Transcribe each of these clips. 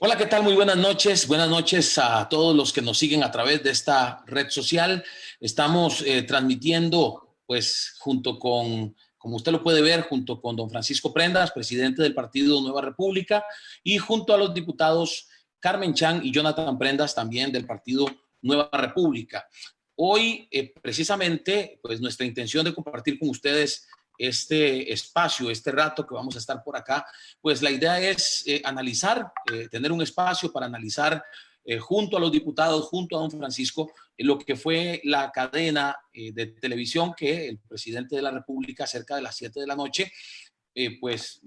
Hola, ¿qué tal? Muy buenas noches. Buenas noches a todos los que nos siguen a través de esta red social. Estamos transmitiendo, pues, junto con, como usted lo puede ver, junto con don Francisco Prendas, presidente del Partido Nueva República, y junto a los diputados Carmen Chan y Jonathan Prendas, también del Partido Nueva República. Hoy, precisamente, pues nuestra intención de compartir con ustedes este espacio, este rato que vamos a estar por acá, pues la idea es analizar, tener un espacio para analizar junto a los diputados, junto a don Francisco, lo que fue la cadena de televisión que el presidente de la República cerca de las 7 de la noche pues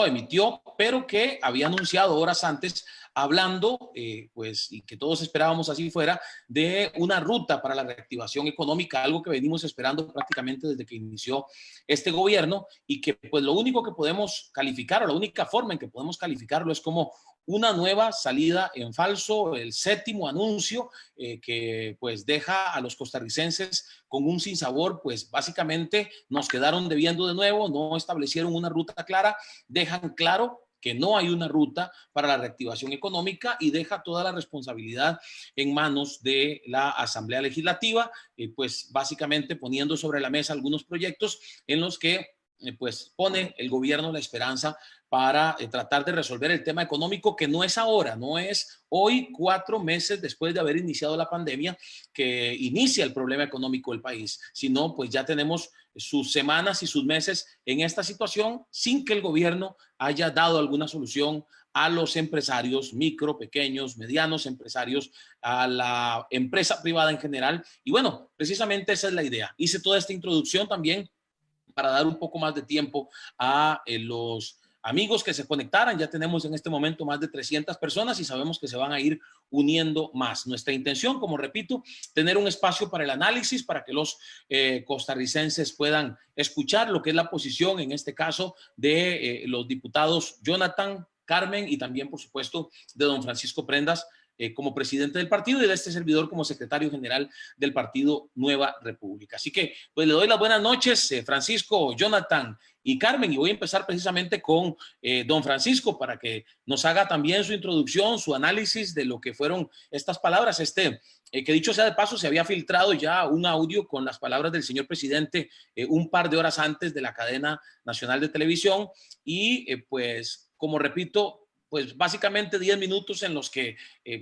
emitió, pero que había anunciado horas antes, hablando, pues, y que todos esperábamos así fuera, de una ruta para la reactivación económica, algo que venimos esperando prácticamente desde que inició este gobierno, y que pues lo único que podemos calificar, o la única forma en que podemos calificarlo, es como una nueva salida en falso, el séptimo anuncio que pues deja a los costarricenses con un sinsabor. Pues básicamente nos quedaron debiendo de nuevo, no establecieron una ruta clara, dejan claro que no hay una ruta para la reactivación económica y deja toda la responsabilidad en manos de la Asamblea Legislativa, pues básicamente poniendo sobre la mesa algunos proyectos en los que pues pone el gobierno la esperanza para tratar de resolver el tema económico, que no es ahora, no es hoy, 4 meses después de haber iniciado la pandemia, que inicia el problema económico del país, sino pues ya tenemos sus semanas y sus meses en esta situación sin que el gobierno haya dado alguna solución a los empresarios, micro, pequeños, medianos empresarios, a la empresa privada en general. Y bueno, precisamente esa es la idea. Hice toda esta introducción también para dar un poco más de tiempo a los amigos que se conectaran. Ya tenemos en este momento más de 300 personas y sabemos que se van a ir uniendo más. Nuestra intención, como repito, tener un espacio para el análisis, para que los costarricenses puedan escuchar lo que es la posición, en este caso, de los diputados Jonathan, Carmen y también, por supuesto, de don Francisco Prendas, como presidente del partido, y de este servidor como secretario general del Partido Nueva República. Así que pues le doy las buenas noches, Francisco, Jonathan y Carmen, y voy a empezar precisamente con don Francisco para que nos haga también su introducción, su análisis de lo que fueron estas palabras. Que dicho sea de paso, se había filtrado ya un audio con las palabras del señor presidente un par de horas antes de la cadena nacional de televisión, y pues, como repito, pues básicamente 10 minutos en los que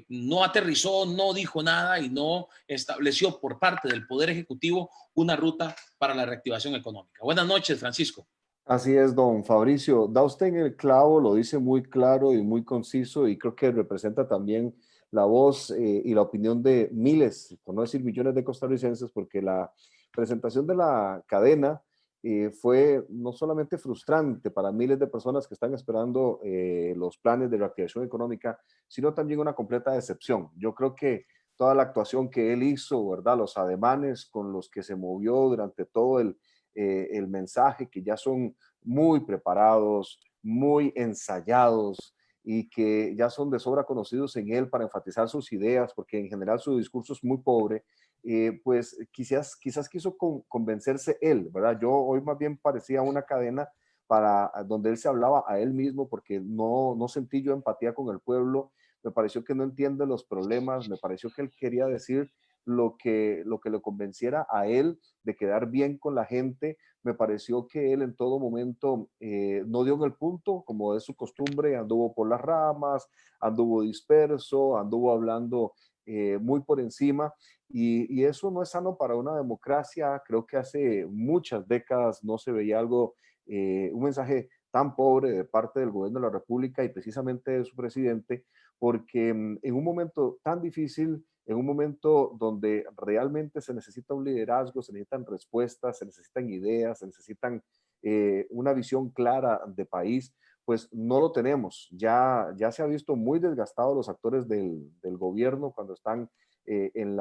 no aterrizó, no dijo nada y no estableció por parte del Poder Ejecutivo una ruta para la reactivación económica. Buenas noches, Francisco. Así es, don Fabricio. Da usted en el clavo, lo dice muy claro y muy conciso, y creo que representa también la voz y la opinión de miles, por no decir millones de costarricenses, porque la presentación de la cadena fue no solamente frustrante para miles de personas que están esperando los planes de reactivación económica, sino también una completa decepción. Yo creo que toda la actuación que él hizo, ¿verdad? Los ademanes con los que se movió durante todo el mensaje, que ya son muy preparados, muy ensayados y que ya son de sobra conocidos en él para enfatizar sus ideas, porque en general su discurso es muy pobre. Pues quizás quiso convencerse él, ¿verdad? Yo hoy más bien parecía una cadena para donde él se hablaba a él mismo, porque no sentí yo empatía con el pueblo. Me pareció que no entiende los problemas, me pareció que él quería decir lo que le convenciera a él de quedar bien con la gente. Me pareció que él en todo momento no dio en el punto, como es su costumbre, anduvo por las ramas, anduvo disperso, anduvo hablando muy por encima, y eso no es sano para una democracia. Creo que hace muchas décadas no se veía algo, un mensaje tan pobre de parte del gobierno de la República y precisamente de su presidente, porque en un momento tan difícil, en un momento donde realmente se necesita un liderazgo, se necesitan respuestas, se necesitan ideas, se necesitan una visión clara de país, pues no lo tenemos. Ya se ha visto muy desgastados los actores del gobierno cuando están en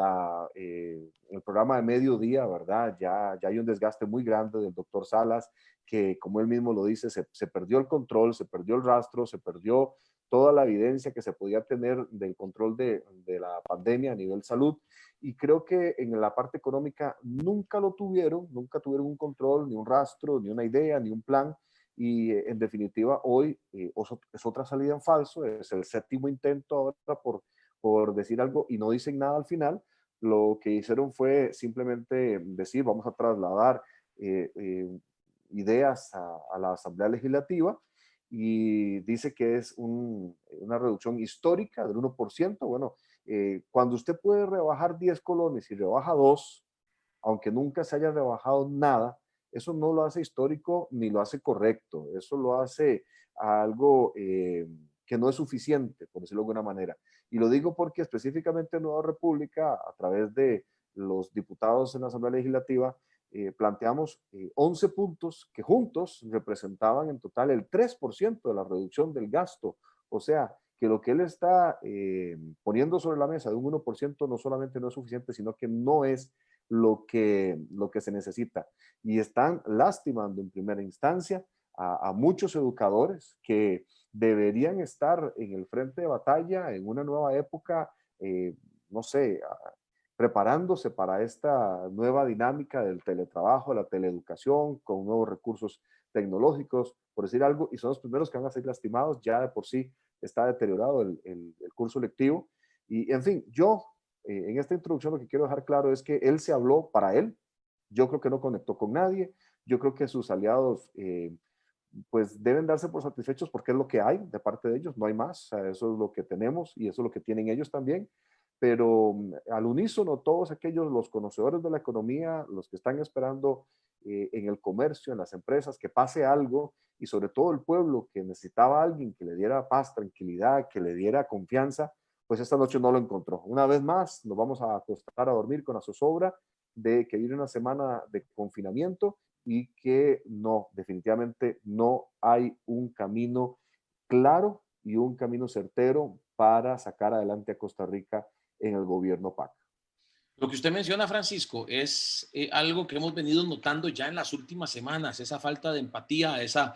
el programa de mediodía, ¿verdad? Ya hay un desgaste muy grande del doctor Salas, que como él mismo lo dice, se perdió el control, se perdió el rastro, se perdió toda la evidencia que se podía tener del control de la pandemia a nivel salud. Y creo que en la parte económica nunca lo tuvieron, nunca tuvieron un control, ni un rastro, ni una idea, ni un plan. y en definitiva hoy es otra salida en falso, es el séptimo intento ahora por decir algo y no dicen nada al final. Lo que hicieron fue simplemente decir vamos a trasladar ideas a la Asamblea Legislativa y dice que es una reducción histórica del 1%. Bueno, cuando usted puede rebajar 10 colones y rebaja 2, aunque nunca se haya rebajado nada, eso no lo hace histórico ni lo hace correcto. Eso lo hace algo que no es suficiente, por decirlo de alguna manera. Y lo digo porque específicamente en Nueva República, a través de los diputados en la Asamblea Legislativa, planteamos 11 puntos que juntos representaban en total el 3% de la reducción del gasto. O sea, que lo que él está poniendo sobre la mesa de un 1% no solamente no es suficiente, sino que no es lo que se necesita. Y están lastimando en primera instancia a muchos educadores que deberían estar en el frente de batalla en una nueva época, no sé, preparándose para esta nueva dinámica del teletrabajo, la teleeducación, con nuevos recursos tecnológicos, por decir algo, y son los primeros que van a ser lastimados. Ya de por sí está deteriorado el curso lectivo. Y en fin, yo en esta introducción lo que quiero dejar claro es que él se habló para él. Yo creo que no conectó con nadie. Yo creo que sus aliados pues deben darse por satisfechos porque es lo que hay de parte de ellos, no hay más. O sea, eso es lo que tenemos y eso es lo que tienen ellos también. Pero al unísono, todos aquellos, los conocedores de la economía, los que están esperando en el comercio, en las empresas, que pase algo, y sobre todo el pueblo que necesitaba a alguien que le diera paz, tranquilidad, que le diera confianza, pues esta noche no lo encontró. Una vez más, nos vamos a acostar a dormir con la zozobra de que viene una semana de confinamiento y que no, definitivamente no hay un camino claro y un camino certero para sacar adelante a Costa Rica en el gobierno PAC. Lo que usted menciona, Francisco, es algo que hemos venido notando ya en las últimas semanas, esa falta de empatía, esa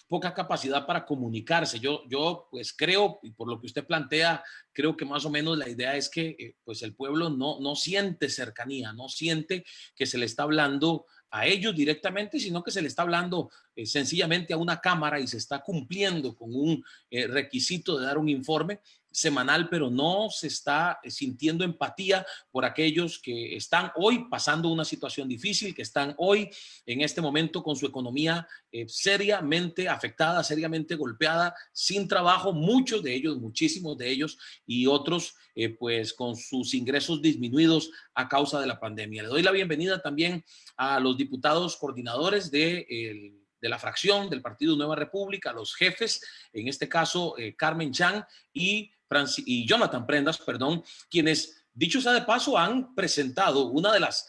poca capacidad para comunicarse. Yo pues creo, y por lo que usted plantea, creo que más o menos la idea es que pues el pueblo no siente cercanía, no siente que se le está hablando a ellos directamente, sino que se le está hablando sencillamente a una cámara y se está cumpliendo con un requisito de dar un informe semanal, pero no se está sintiendo empatía por aquellos que están hoy pasando una situación difícil, que están hoy en este momento con su economía seriamente afectada, seriamente golpeada, sin trabajo, muchos de ellos, muchísimos de ellos, y otros pues con sus ingresos disminuidos a causa de la pandemia. Le doy la bienvenida también a los diputados coordinadores de la fracción del Partido Nueva República, los jefes, en este caso Carmen Chan y Jonathan Prendas, perdón, quienes, dicho sea de paso, han presentado una de las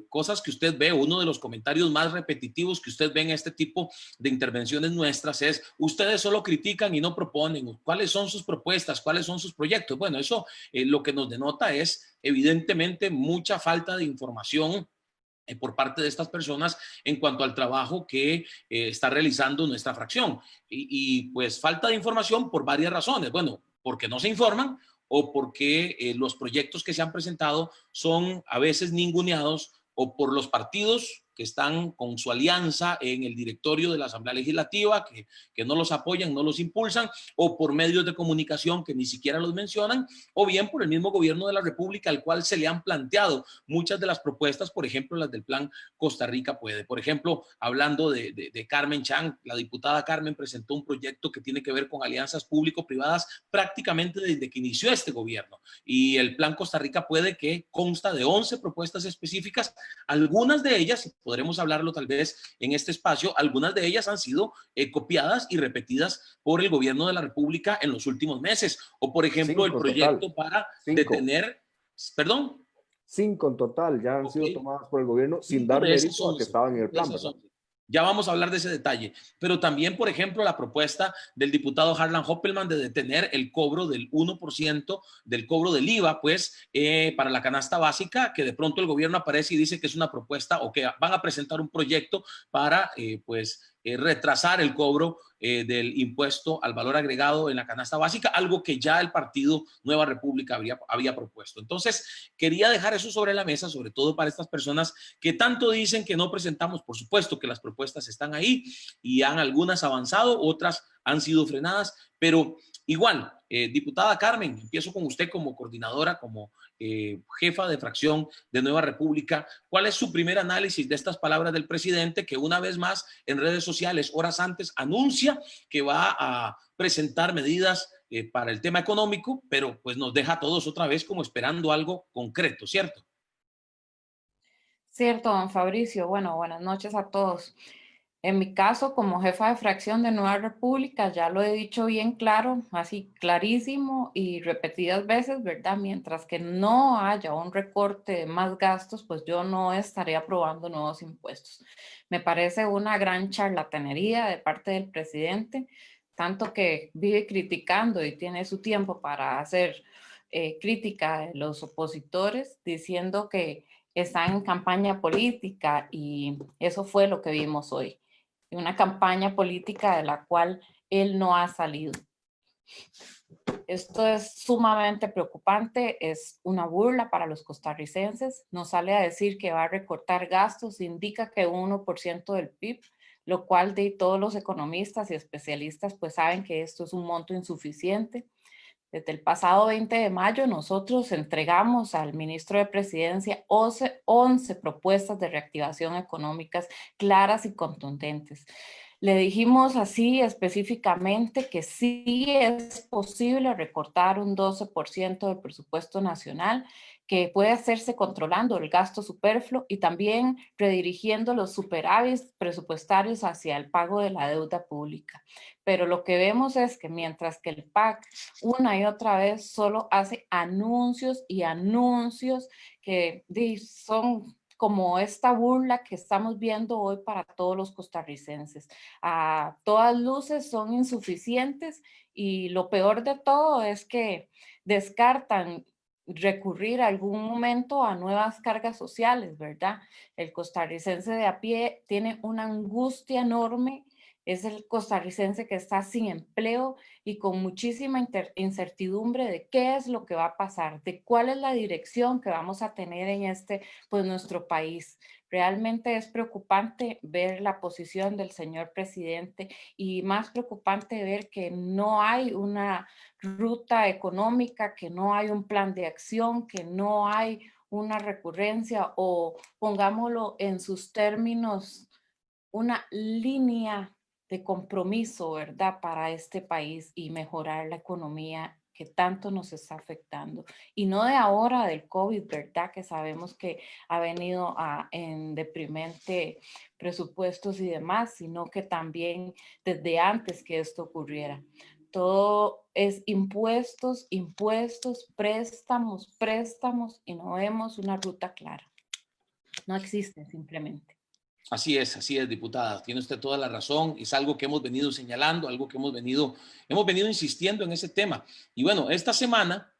cosas que usted ve, uno de los comentarios más repetitivos que usted ve en este tipo de intervenciones nuestras es: ustedes solo critican y no proponen. ¿Cuáles son sus propuestas? ¿Cuáles son sus proyectos? Bueno, eso lo que nos denota es evidentemente mucha falta de información por parte de estas personas en cuanto al trabajo que está realizando nuestra fracción. Pues falta de información por varias razones. Bueno, porque no se informan o porque los proyectos que se han presentado son a veces ninguneados o por los partidos que están con su alianza en el directorio de la Asamblea Legislativa, que no los apoyan, no los impulsan, o por medios de comunicación que ni siquiera los mencionan, o bien por el mismo gobierno de la República al cual se le han planteado muchas de las propuestas, por ejemplo, las del plan Costa Rica Puede. Por ejemplo, hablando de Carmen Chan, la diputada Carmen presentó un proyecto que tiene que ver con alianzas público-privadas prácticamente desde que inició este gobierno. Y el plan Costa Rica Puede, que consta de 11 propuestas específicas, algunas de ellas, podremos hablarlo tal vez en este espacio, algunas de ellas han sido copiadas y repetidas por el gobierno de la República en los últimos meses. O, por ejemplo, el proyecto para detener, perdón. 5 en total ya han sido tomadas por el gobierno sin dar mérito a que estaban en el plan, ¿verdad? Ya vamos a hablar de ese detalle, pero también, por ejemplo, la propuesta del diputado Harlan Hoppelman de detener el cobro del 1% del cobro del IVA, pues, para la canasta básica, que de pronto el gobierno aparece y dice que es una propuesta o que van a presentar un proyecto para, pues, retrasar el cobro del impuesto al valor agregado en la canasta básica, algo que ya el partido Nueva República había propuesto. Entonces, quería dejar eso sobre la mesa, sobre todo para estas personas que tanto dicen que no presentamos. Por supuesto que las propuestas están ahí y han algunas avanzado, otras han sido frenadas, pero igual, diputada Carmen, empiezo con usted como coordinadora, como jefa de fracción de Nueva República. ¿Cuál es su primer análisis de estas palabras del presidente, que una vez más en redes sociales, horas antes, anuncia que va a presentar medidas para el tema económico, pero pues nos deja a todos otra vez como esperando algo concreto, ¿cierto? Cierto, don Fabricio. Bueno, buenas noches a todos. En mi caso, como jefa de fracción de Nueva República, ya lo he dicho bien claro, así clarísimo y repetidas veces, ¿verdad? Mientras que no haya un recorte de más gastos, pues yo no estaré aprobando nuevos impuestos. Me parece una gran charlatanería de parte del presidente, tanto que vive criticando y tiene su tiempo para hacer crítica de los opositores, diciendo que están en campaña política, y eso fue lo que vimos hoy. Una campaña política de la cual él no ha salido. Esto es sumamente preocupante, es una burla para los costarricenses. Nos sale a decir que va a recortar gastos, indica que 1% del PIB, lo cual de todos los economistas y especialistas pues saben que esto es un monto insuficiente. Desde el pasado 20 de mayo nosotros entregamos al ministro de Presidencia 11 propuestas de reactivación económicas claras y contundentes. Le dijimos así específicamente que sí es posible recortar un 12% del presupuesto nacional, que puede hacerse controlando el gasto superfluo y también redirigiendo los superávits presupuestarios hacia el pago de la deuda pública. Pero lo que vemos es que mientras que el PAC una y otra vez solo hace anuncios y anuncios que son como esta burla que estamos viendo hoy para todos los costarricenses. A todas luces son insuficientes, y lo peor de todo es que descartan recurrir algún momento a nuevas cargas sociales, ¿verdad? El costarricense de a pie tiene una angustia enorme. Es el costarricense que está sin empleo y con muchísima incertidumbre de qué es lo que va a pasar, de cuál es la dirección que vamos a tener en pues nuestro país. Realmente es preocupante ver la posición del señor presidente, y más preocupante ver que no hay una ruta económica, que no hay un plan de acción, que no hay una recurrencia, o pongámoslo en sus términos, una línea de compromiso, ¿verdad?, para este país y mejorar la economía que tanto nos está afectando. Y no de ahora del COVID, ¿verdad?, que sabemos que ha venido en deprimente presupuestos y demás, sino que también desde antes que esto ocurriera. Todo es impuestos, impuestos, préstamos, préstamos, y no vemos una ruta clara. No existe simplemente. Así es, diputada. Tiene usted toda la razón. Es algo que hemos venido señalando, algo que hemos venido insistiendo en ese tema. Y bueno, esta semana,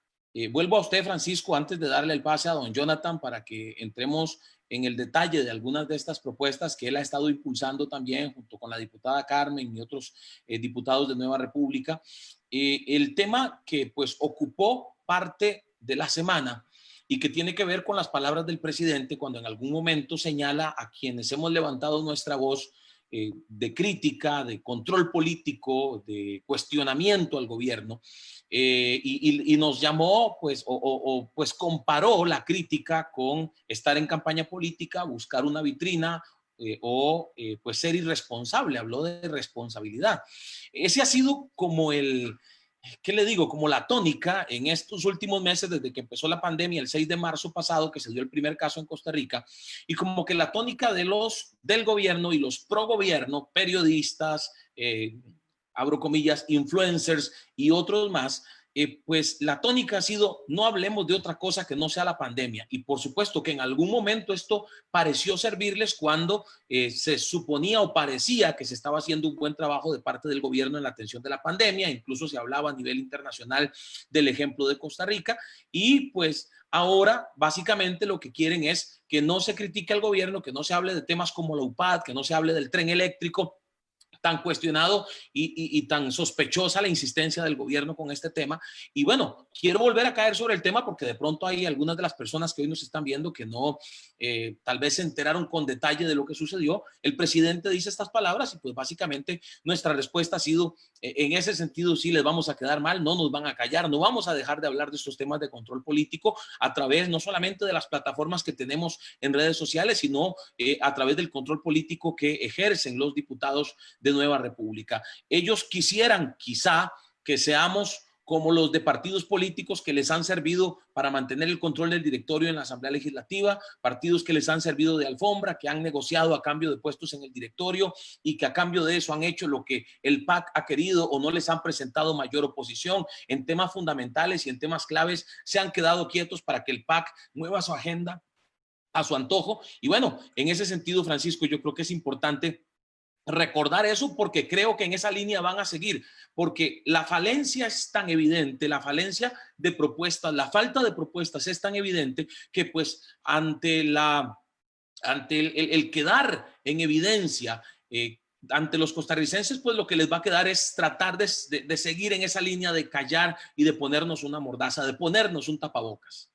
vuelvo a usted, Francisco, antes de darle el pase a don Jonathan para que entremos en el detalle de algunas de estas propuestas que él ha estado impulsando también junto con la diputada Carmen y otros diputados de Nueva República. El tema que pues ocupó parte de la semana y que tiene que ver con las palabras del presidente cuando en algún momento señala a quienes hemos levantado nuestra voz de crítica, de control político, de cuestionamiento al gobierno, y nos llamó, pues, pues comparó la crítica con estar en campaña política, buscar una vitrina, pues ser irresponsable. Habló de responsabilidad. Ese ha sido como ¿qué le digo? Como la tónica en estos últimos meses, desde que empezó la pandemia, el 6 de marzo pasado, que se dio el primer caso en Costa Rica, y como que la tónica del gobierno y los pro gobierno, periodistas, abro comillas, influencers y otros más, pues la tónica ha sido: no hablemos de otra cosa que no sea la pandemia. Y por supuesto que en algún momento esto pareció servirles cuando se suponía o parecía que se estaba haciendo un buen trabajo de parte del gobierno en la atención de la pandemia. Incluso se hablaba a nivel internacional del ejemplo de Costa Rica, y pues ahora básicamente lo que quieren es que no se critique al gobierno, que no se hable de temas como la UPAD, que no se hable del tren eléctrico, tan cuestionado y tan sospechosa la insistencia del gobierno con este tema. Y bueno, quiero volver a caer sobre el tema porque de pronto hay algunas de las personas que hoy nos están viendo que no, tal vez se enteraron con detalle de lo que sucedió. El presidente dice estas palabras y pues básicamente nuestra respuesta ha sido, en ese sentido, sí les vamos a quedar mal, no nos van a callar, no vamos a dejar de hablar de estos temas de control político a través no solamente de las plataformas que tenemos en redes sociales, sino a través del control político que ejercen los diputados de Nueva República. Ellos quisieran quizá que seamos como los de partidos políticos que les han servido para mantener el control del directorio en la Asamblea Legislativa, partidos que les han servido de alfombra, que han negociado a cambio de puestos en el directorio y que a cambio de eso han hecho lo que el PAC ha querido o no les han presentado mayor oposición. En temas fundamentales y en temas claves se han quedado quietos para que el PAC mueva su agenda a su antojo. Y bueno, en ese sentido, Francisco, yo creo que es importante recordar eso porque creo que en esa línea van a seguir, porque la falencia es tan evidente, la falencia de propuestas, la falta de propuestas es tan evidente que pues ante el quedar en evidencia ante los costarricenses, pues lo que les va a quedar es tratar de seguir en esa línea de callar y de ponernos una mordaza, de ponernos un tapabocas.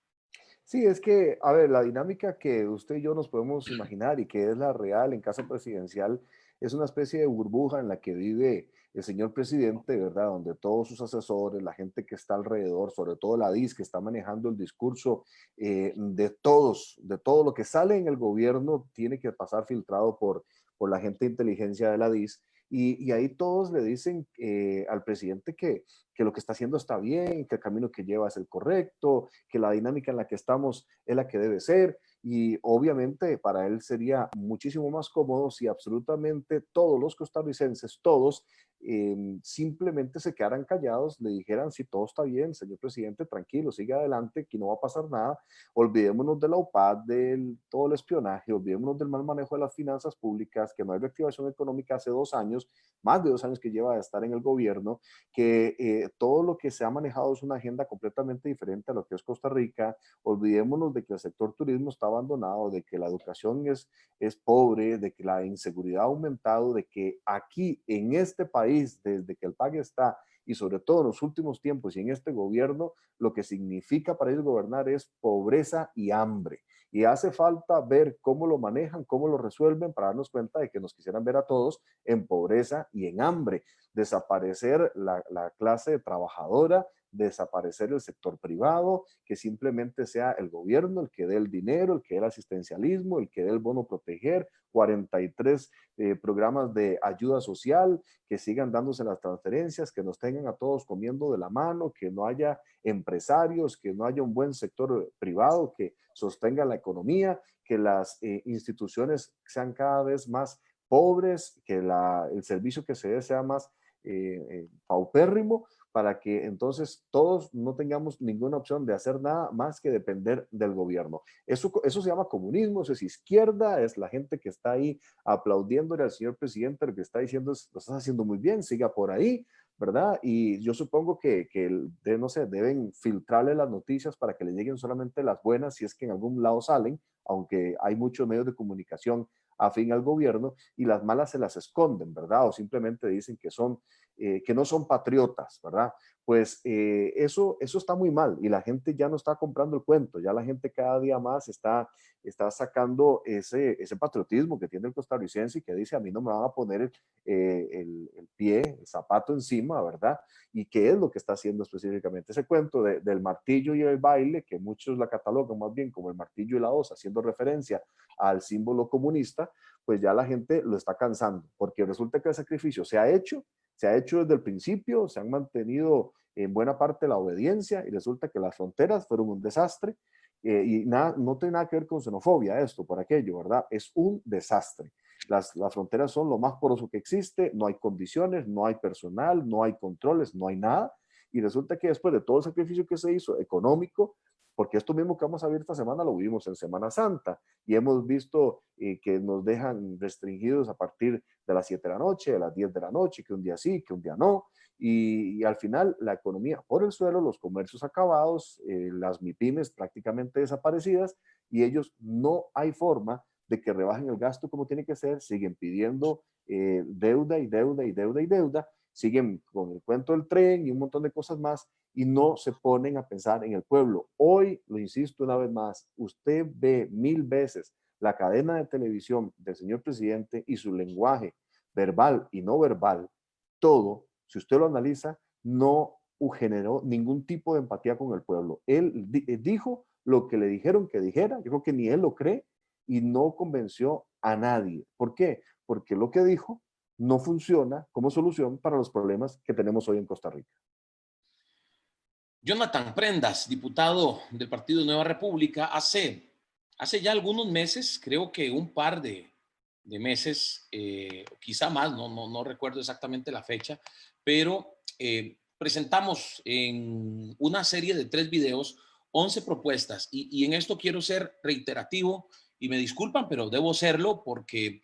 Sí, es que, a ver, la dinámica que usted y yo nos podemos imaginar y que es la real en casa presidencial es una especie de burbuja en la que vive el señor presidente, ¿verdad? Donde todos sus asesores, la gente que está alrededor, sobre todo la DIS, que está manejando el discurso de todos, de todo lo que sale en el gobierno, tiene que pasar filtrado por la gente de inteligencia de la DIS. Y ahí todos le dicen al presidente que lo que está haciendo está bien, que el camino que lleva es el correcto, que la dinámica en la que estamos es la que debe ser. Y obviamente para él sería muchísimo más cómodo si absolutamente todos los costarricenses, todos, simplemente se quedaran callados, le dijeran si todo está bien, señor presidente, tranquilo, siga adelante, que no va a pasar nada, olvidémonos de la UPAD, de todo el espionaje, olvidémonos del mal manejo de las finanzas públicas, que no hay reactivación económica hace 2 años, más de 2 años que lleva de estar en el gobierno, que todo lo que se ha manejado es una agenda completamente diferente a lo que es Costa Rica, olvidémonos de que el sector turismo está abandonado, de que la educación es pobre, de que la inseguridad ha aumentado, de que aquí en este país, desde que el PAC está, y sobre todo en los últimos tiempos y en este gobierno, lo que significa para ellos gobernar es pobreza y hambre. Y hace falta ver cómo lo manejan, cómo lo resuelven para darnos cuenta de que nos quisieran ver a todos en pobreza y en hambre. Desaparecer la clase trabajadora, desaparecer el sector privado, que simplemente sea el gobierno el que dé el dinero, el que dé el asistencialismo, el que dé el bono proteger, 43 programas de ayuda social, que sigan dándose las transferencias, que nos tengan a todos comiendo de la mano, que no haya empresarios, que no haya un buen sector privado que sostenga la economía, que las instituciones sean cada vez más pobres, que el servicio que se dé sea más paupérrimo, para que entonces todos no tengamos ninguna opción de hacer nada más que depender del gobierno. Eso se llama comunismo, eso es izquierda, es la gente que está ahí aplaudiéndole al señor presidente, lo que está diciendo es, lo estás haciendo muy bien, siga por ahí, ¿verdad? Y yo supongo que no sé, deben filtrarle las noticias para que le lleguen solamente las buenas, si es que en algún lado salen, aunque hay muchos medios de comunicación afín al gobierno, y las malas se las esconden, ¿verdad? O simplemente dicen que no son patriotas, ¿verdad? Pues eso está muy mal y la gente ya no está comprando el cuento, ya la gente cada día más está sacando ese patriotismo que tiene el costarricense y que dice a mí no me van a poner el pie, el zapato encima, ¿verdad? ¿Y qué es lo que está haciendo específicamente? Ese cuento del martillo y el baile, que muchos la catalogan más bien como el martillo y la hoz, haciendo referencia al símbolo comunista, pues ya la gente lo está cansando, porque resulta que el sacrificio se ha hecho desde el principio, se han mantenido en buena parte la obediencia y resulta que las fronteras fueron un desastre y nada, no tiene nada que ver con xenofobia esto, por aquello, ¿verdad? Es un desastre. Las fronteras son lo más poroso que existe, no hay condiciones, no hay personal, no hay controles, no hay nada. Y resulta que después de todo el sacrificio que se hizo económico, porque esto mismo que vamos a ver esta semana lo vimos en Semana Santa y hemos visto que nos dejan restringidos a partir de las 7 de la noche, de las 10 de la noche, que un día sí, que un día no, y al final la economía por el suelo, los comercios acabados, las MIPIMES prácticamente desaparecidas y ellos no hay forma de que rebajen el gasto como tiene que ser, siguen pidiendo deuda y deuda y deuda y deuda, siguen con el cuento del tren y un montón de cosas más y no se ponen a pensar en el pueblo. Hoy, lo insisto una vez más, usted ve 1000 veces la cadena de televisión del señor presidente y su lenguaje verbal y no verbal, todo, si usted lo analiza, no generó ningún tipo de empatía con el pueblo. Él dijo lo que le dijeron que dijera, yo creo que ni él lo cree y no convenció a nadie. ¿Por qué? Porque lo que dijo no funciona como solución para los problemas que tenemos hoy en Costa Rica. Jonathan Prendas, diputado del Partido Nueva República, hace ya algunos meses, creo que un par de meses, quizá más, no recuerdo exactamente la fecha, pero presentamos en una serie de 3 videos 11 propuestas y en esto quiero ser reiterativo y me disculpan, pero debo serlo porque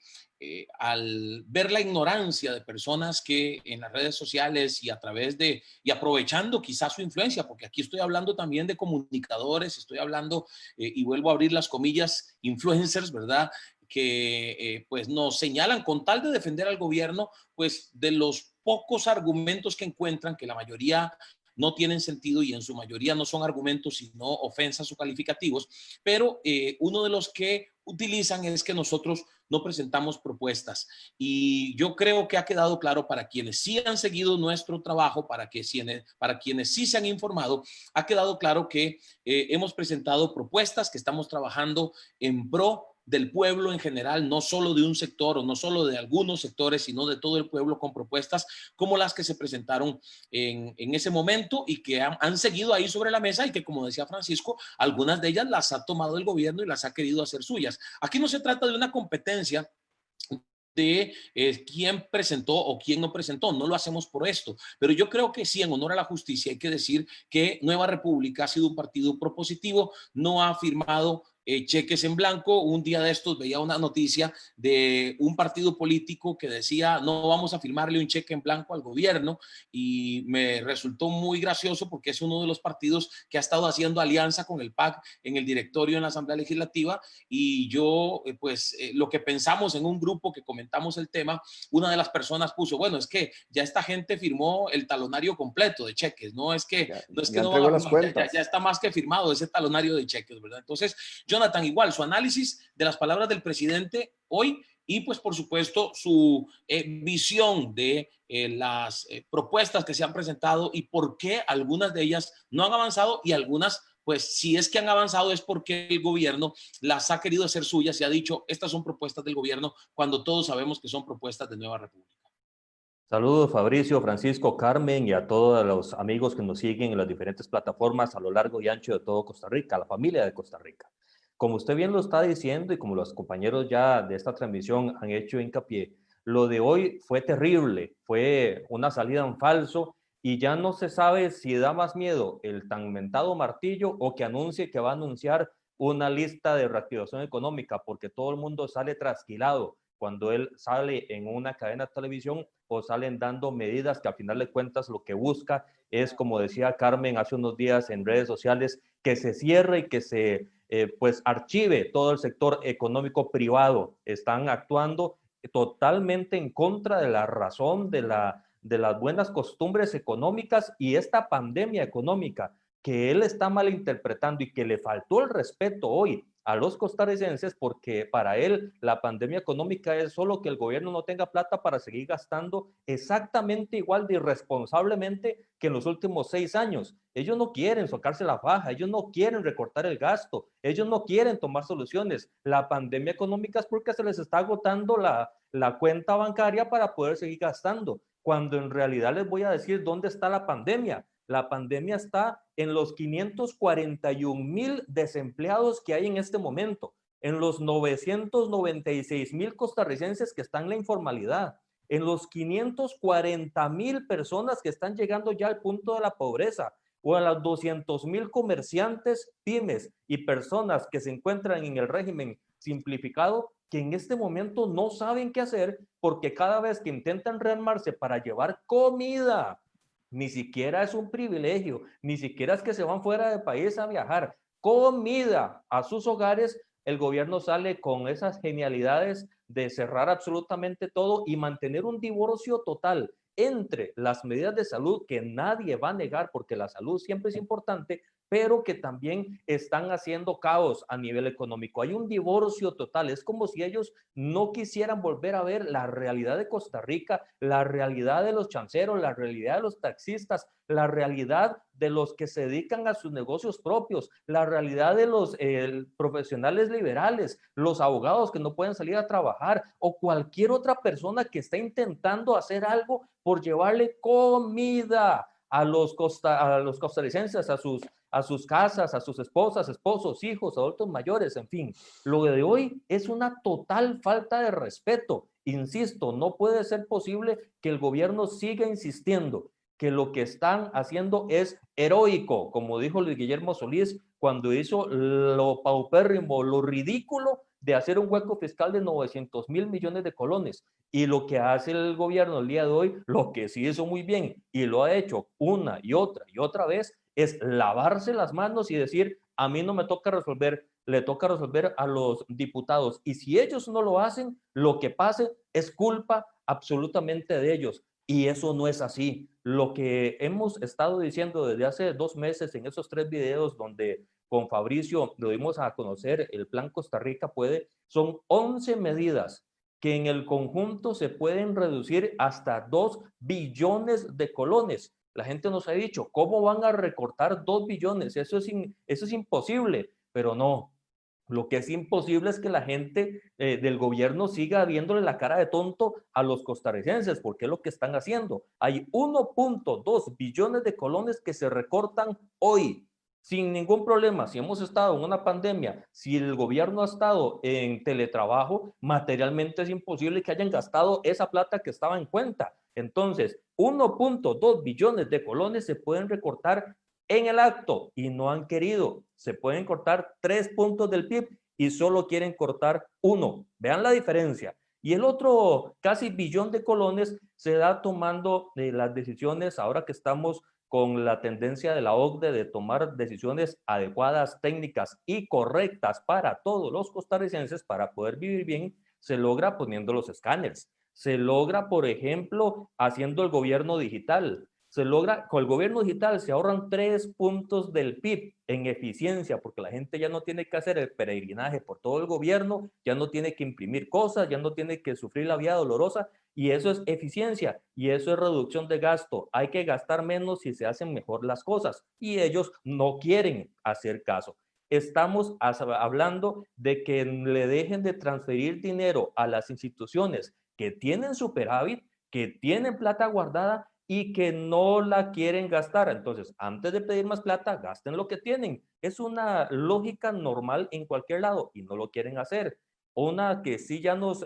al ver la ignorancia de personas que en las redes sociales y a través de, y aprovechando quizás su influencia, porque aquí estoy hablando también de comunicadores, estoy hablando, y vuelvo a abrir las comillas, influencers, ¿verdad? Que pues nos señalan con tal de defender al gobierno, pues de los pocos argumentos que encuentran, que la mayoría no tienen sentido y en su mayoría no son argumentos sino ofensas o calificativos, pero uno de los que utilizan es que nosotros no presentamos propuestas y yo creo que ha quedado claro para quienes sí han seguido nuestro trabajo, para quienes sí se han informado, ha quedado claro que hemos presentado propuestas, que estamos trabajando en pro del pueblo en general, no solo de un sector o no solo de algunos sectores, sino de todo el pueblo con propuestas como las que se presentaron en ese momento y que han seguido ahí sobre la mesa y que, como decía Francisco, algunas de ellas las ha tomado el gobierno y las ha querido hacer suyas. Aquí no se trata de una competencia de quién presentó o quién no presentó, no lo hacemos por esto, pero yo creo que sí, en honor a la justicia hay que decir que Nueva República ha sido un partido propositivo, no ha firmado cheques en blanco. Un día de estos veía una noticia de un partido político que decía no vamos a firmarle un cheque en blanco al gobierno y me resultó muy gracioso porque es uno de los partidos que ha estado haciendo alianza con el PAC en el directorio en la Asamblea Legislativa y yo lo que pensamos en un grupo que comentamos el tema, una de las personas puso, bueno, es que ya esta gente firmó el talonario completo de cheques, no es que no van a firmar, ya está más que firmado ese talonario de cheques, ¿verdad? Entonces, Jonathan, igual, su análisis de las palabras del presidente hoy y pues por supuesto su visión de las propuestas que se han presentado y por qué algunas de ellas no han avanzado y algunas pues si es que han avanzado es porque el gobierno las ha querido hacer suyas y ha dicho estas son propuestas del gobierno cuando todos sabemos que son propuestas de Nueva República. Saludos Fabricio, Francisco, Carmen y a todos los amigos que nos siguen en las diferentes plataformas a lo largo y ancho de todo Costa Rica, la familia de Costa Rica. Como usted bien lo está diciendo y como los compañeros ya de esta transmisión han hecho hincapié, lo de hoy fue terrible, fue una salida en falso y ya no se sabe si da más miedo el tan mentado martillo o que anuncie que va a anunciar una lista de reactivación económica, porque todo el mundo sale trasquilado cuando él sale en una cadena de televisión o salen dando medidas que al final de cuentas lo que busca es, como decía Carmen hace unos días en redes sociales, que se cierre y que se pues archive todo el sector económico privado. Están actuando totalmente en contra de la razón de las buenas costumbres económicas y esta pandemia económica que él está malinterpretando y que le faltó el respeto hoy a los costarricenses porque para él la pandemia económica es solo que el gobierno no tenga plata para seguir gastando exactamente igual de irresponsablemente que en los últimos 6 años. Ellos no quieren socarse la faja, ellos no quieren recortar el gasto, ellos no quieren tomar soluciones. La pandemia económica es porque se les está agotando la cuenta bancaria para poder seguir gastando, cuando en realidad les voy a decir dónde está la pandemia. La pandemia está en los 541,000 desempleados que hay en este momento, en los 996,000 costarricenses que están en la informalidad, en los 540,000 personas que están llegando ya al punto de la pobreza, o a las 200,000 comerciantes, pymes y personas que se encuentran en el régimen simplificado que en este momento no saben qué hacer porque cada vez que intentan rearmarse para llevar comida, ni siquiera es un privilegio, ni siquiera es que se van fuera del país a viajar, comida a sus hogares, el gobierno sale con esas genialidades de cerrar absolutamente todo y mantener un divorcio total entre las medidas de salud, que nadie va a negar porque la salud siempre es importante, pero que también están haciendo caos a nivel económico. Hay un divorcio total. Es como si ellos no quisieran volver a ver la realidad de Costa Rica, la realidad de los chanceros, la realidad de los taxistas, la realidad de los que se dedican a sus negocios propios, la realidad de los profesionales liberales, los abogados que no pueden salir a trabajar o cualquier otra persona que está intentando hacer algo por llevarle comida a los costarricenses, a sus casas, a sus esposas, esposos, hijos, adultos mayores, en fin. Lo de hoy es una total falta de respeto. Insisto, no puede ser posible que el gobierno siga insistiendo que lo que están haciendo es heroico, como dijo Luis Guillermo Solís cuando hizo lo paupérrimo, lo ridículo de hacer un hueco fiscal de 900.000 millones de colones. Y lo que hace el gobierno el día de hoy, lo que sí hizo muy bien y lo ha hecho una y otra vez, es lavarse las manos y decir, a mí no me toca resolver, le toca resolver a los diputados. Y si ellos no lo hacen, lo que pase es culpa absolutamente de ellos. Y eso no es así. Lo que hemos estado diciendo desde hace 2 meses en esos 3 videos donde con Fabricio lo dimos a conocer, el Plan Costa Rica Puede, son 11 medidas que en el conjunto se pueden reducir hasta 2 billones de colones. La gente nos ha dicho, ¿cómo van a recortar 2 billones? Eso es imposible, pero no. Lo que es imposible es que la gente del gobierno siga viéndole la cara de tonto a los costarricenses, porque es lo que están haciendo. Hay 1.2 billones de colones que se recortan hoy, sin ningún problema. Si hemos estado en una pandemia, si el gobierno ha estado en teletrabajo, materialmente es imposible que hayan gastado esa plata que estaba en cuenta. Entonces, 1.2 billones de colones se pueden recortar en el acto y no han querido. Se pueden cortar 3 puntos del PIB y solo quieren cortar 1. Vean la diferencia. Y el otro casi billón de colones se da tomando las decisiones ahora que estamos con la tendencia de la OCDE de tomar decisiones adecuadas, técnicas y correctas para todos los costarricenses para poder vivir bien, se logra poniendo los escáneres. Se logra, por ejemplo, haciendo el gobierno digital. Se logra, con el gobierno digital se ahorran 3 puntos del PIB en eficiencia, porque la gente ya no tiene que hacer el peregrinaje por todo el gobierno, ya no tiene que imprimir cosas, ya no tiene que sufrir la vía dolorosa, y eso es eficiencia, y eso es reducción de gasto. Hay que gastar menos si se hacen mejor las cosas, y ellos no quieren hacer caso. Estamos hablando de que le dejen de transferir dinero a las instituciones que tienen superávit, que tienen plata guardada, y que no la quieren gastar. Entonces, antes de pedir más plata, gasten lo que tienen. Es una lógica normal en cualquier lado y no lo quieren hacer. Una que sí ya nos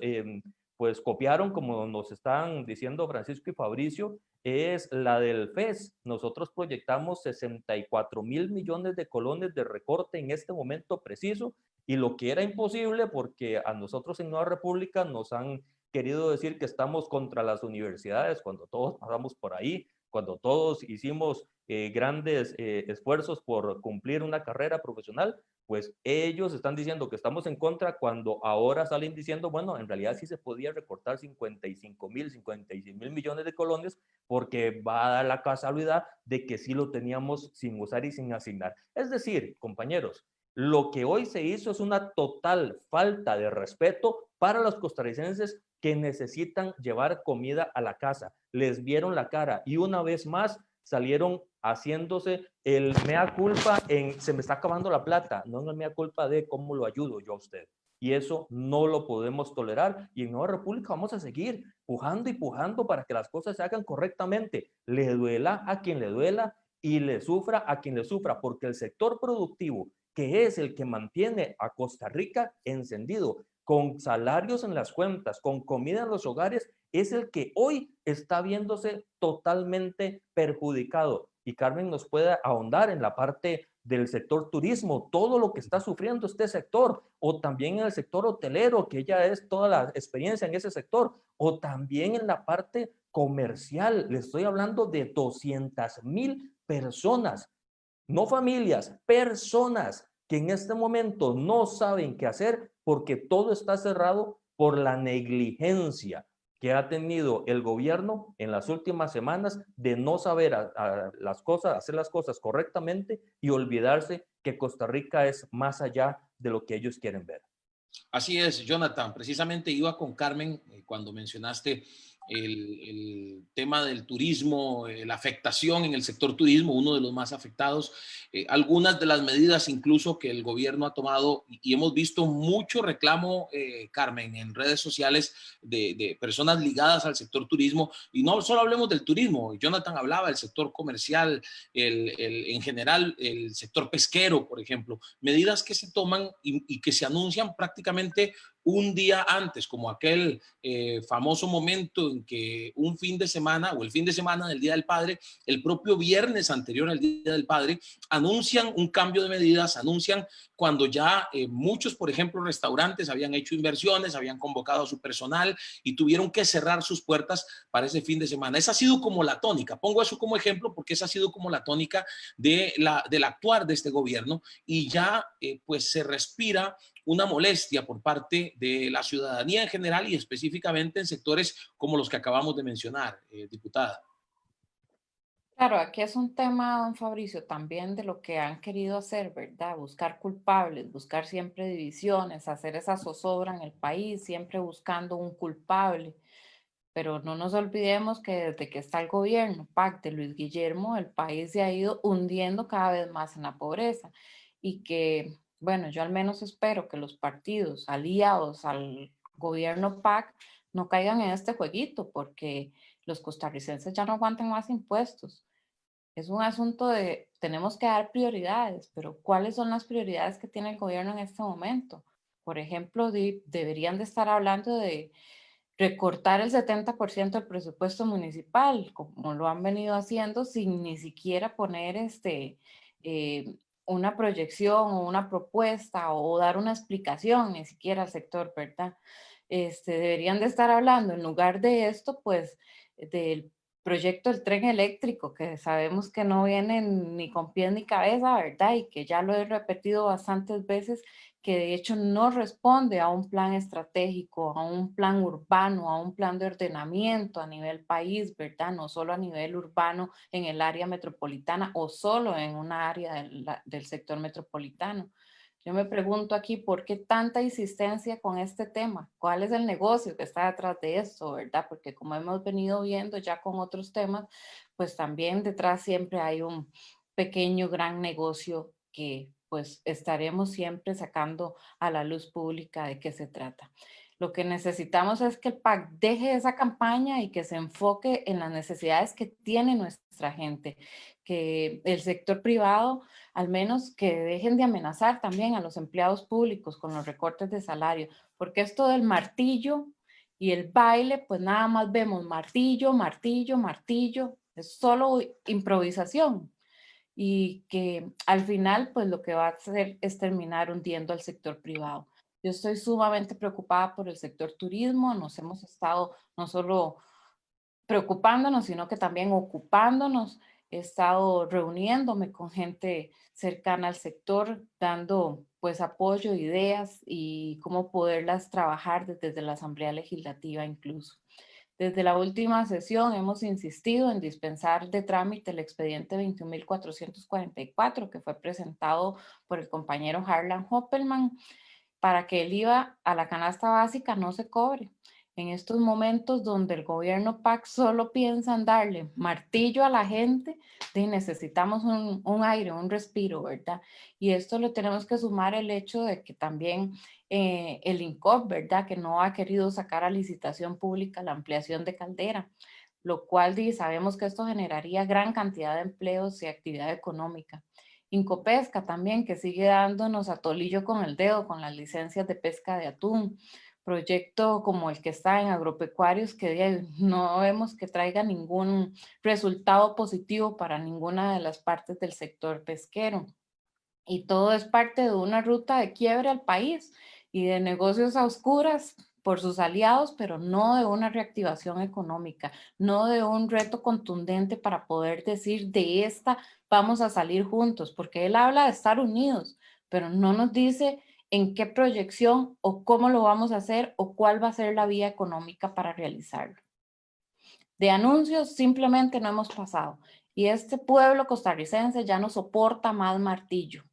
pues copiaron, como nos están diciendo Francisco y Fabricio, es la del FES. Nosotros proyectamos 64.000 millones de colones de recorte en este momento preciso, y lo que era imposible porque a nosotros en Nueva República nos han querido decir que estamos contra las universidades, cuando todos pasamos por ahí, cuando todos hicimos grandes esfuerzos por cumplir una carrera profesional, pues ellos están diciendo que estamos en contra cuando ahora salen diciendo, bueno, en realidad sí se podía recortar 56.000 millones de colones porque va a dar la casualidad de que sí lo teníamos sin usar y sin asignar. Es decir, compañeros, lo que hoy se hizo es una total falta de respeto para los costarricenses que necesitan llevar comida a la casa. Les vieron la cara y una vez más salieron haciéndose el mea culpa en se me está acabando la plata, no en el mea culpa de cómo lo ayudo yo a usted. Y eso no lo podemos tolerar, y en Nueva República vamos a seguir pujando y pujando para que las cosas se hagan correctamente. Le duela a quien le duela y le sufra a quien le sufra, porque el sector productivo, que es el que mantiene a Costa Rica encendido, con salarios en las cuentas, con comida en los hogares, es el que hoy está viéndose totalmente perjudicado. Y Carmen nos puede ahondar en la parte del sector turismo, todo lo que está sufriendo este sector, o también en el sector hotelero, que ya es toda la experiencia en ese sector, o también en la parte comercial. Le estoy hablando de 200.000 personas, no familias, personas que en este momento no saben qué hacer porque todo está cerrado por la negligencia que ha tenido el gobierno en las últimas semanas de no saber hacer las cosas correctamente y olvidarse que Costa Rica es más allá de lo que ellos quieren ver. Así es, Jonathan. Precisamente iba con Carmen cuando mencionaste el tema del turismo, la afectación en el sector turismo, uno de los más afectados. Algunas de las medidas incluso que el gobierno ha tomado, y hemos visto mucho reclamo, Carmen, en redes sociales de personas ligadas al sector turismo. Y no solo hablemos del turismo, Jonathan hablaba del sector comercial, en general el sector pesquero, por ejemplo. Medidas que se toman y que se anuncian prácticamente un día antes, como aquel famoso momento en que un fin de semana o el fin de semana del Día del Padre, el propio viernes anterior al Día del Padre, anuncian un cambio de medidas, anuncian cuando ya muchos, por ejemplo, restaurantes habían hecho inversiones, habían convocado a su personal y tuvieron que cerrar sus puertas para ese fin de semana. Esa ha sido como la tónica, pongo eso como ejemplo porque esa ha sido como la tónica del actuar de este gobierno y ya pues se respira una molestia por parte de la ciudadanía en general y específicamente en sectores como los que acabamos de mencionar, diputada. Claro, aquí es un tema, don Fabricio, también de lo que han querido hacer, ¿verdad? Buscar culpables, buscar siempre divisiones, hacer esa zozobra en el país, siempre buscando un culpable. Pero no nos olvidemos que desde que está el gobierno PAC de Luis Guillermo, el país se ha ido hundiendo cada vez más en la pobreza y que, bueno, yo al menos espero que los partidos aliados al gobierno PAC no caigan en este jueguito porque los costarricenses ya no aguantan más impuestos. Es un asunto de, tenemos que dar prioridades, pero ¿cuáles son las prioridades que tiene el gobierno en este momento? Por ejemplo, deberían de estar hablando de recortar el 70% del presupuesto municipal, como lo han venido haciendo, sin ni siquiera poner eh, una proyección o una propuesta o dar una explicación, ni siquiera al sector, ¿verdad? Deberían de estar hablando, en lugar de esto, pues, del proyecto del tren eléctrico, que sabemos que no viene ni con pies ni cabeza, ¿verdad? Y que ya lo he repetido bastantes veces, que de hecho no responde a un plan estratégico, a un plan urbano, a un plan de ordenamiento a nivel país, ¿verdad? No solo a nivel urbano en el área metropolitana o solo en una área del sector metropolitano. Yo me pregunto aquí, ¿por qué tanta insistencia con este tema? ¿Cuál es el negocio que está detrás de esto, verdad? Porque como hemos venido viendo ya con otros temas, pues también detrás siempre hay un pequeño, gran negocio que pues estaremos siempre sacando a la luz pública de qué se trata. Lo que necesitamos es que el PAC deje esa campaña y que se enfoque en las necesidades que tiene nuestra gente, que el sector privado, al menos que dejen de amenazar también a los empleados públicos con los recortes de salario, porque esto del martillo y el baile, pues nada más vemos martillo, martillo, martillo, es solo improvisación y que al final pues lo que va a hacer es terminar hundiendo al sector privado. Yo estoy sumamente preocupada por el sector turismo, nos hemos estado no solo preocupándonos, sino que también ocupándonos. He estado reuniéndome con gente cercana al sector, dando pues apoyo, ideas y cómo poderlas trabajar desde la Asamblea Legislativa incluso. Desde la última sesión hemos insistido en dispensar de trámite el expediente 21.444 que fue presentado por el compañero Harlan Hoppelman para que el IVA a la canasta básica no se cobre. En estos momentos donde el gobierno PAC solo piensa en darle martillo a la gente, necesitamos un aire, un respiro, ¿verdad? Y esto lo tenemos que sumar el hecho de que también el INCOP, ¿verdad? Que no ha querido sacar a licitación pública la ampliación de Caldera, lo cual sabemos que esto generaría gran cantidad de empleos y actividad económica. Incopesca también, que sigue dándonos a tolillo con el dedo con las licencias de pesca de atún. Proyecto como el que está en agropecuarios que no vemos que traiga ningún resultado positivo para ninguna de las partes del sector pesquero. Y todo es parte de una ruta de quiebre al país y de negocios a oscuras por sus aliados, pero no de una reactivación económica, no de un reto contundente para poder decir de esta vamos a salir juntos, porque él habla de estar unidos, pero no nos dice en qué proyección o cómo lo vamos a hacer o cuál va a ser la vía económica para realizarlo. De anuncios simplemente no hemos pasado y este pueblo costarricense ya no soporta más martillo.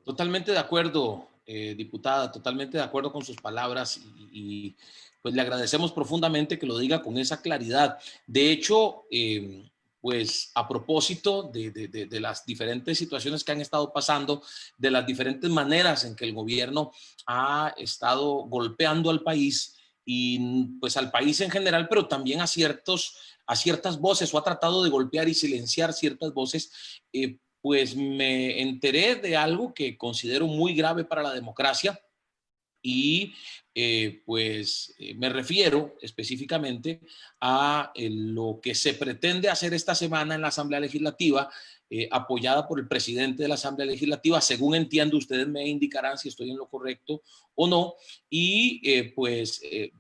Totalmente de acuerdo, diputada, totalmente de acuerdo con sus palabras y pues le agradecemos profundamente que lo diga con esa claridad. De hecho, pues a propósito de las diferentes situaciones que han estado pasando, de las diferentes maneras en que el gobierno ha estado golpeando al país y pues al país en general, pero también a ciertas voces, o ha tratado de golpear y silenciar ciertas voces, pues me enteré de algo que considero muy grave para la democracia y me refiero específicamente a lo que se pretende hacer esta semana en la Asamblea Legislativa, apoyada por el presidente de la Asamblea Legislativa. Según entiendo, ustedes me indicarán si estoy en lo correcto o no, y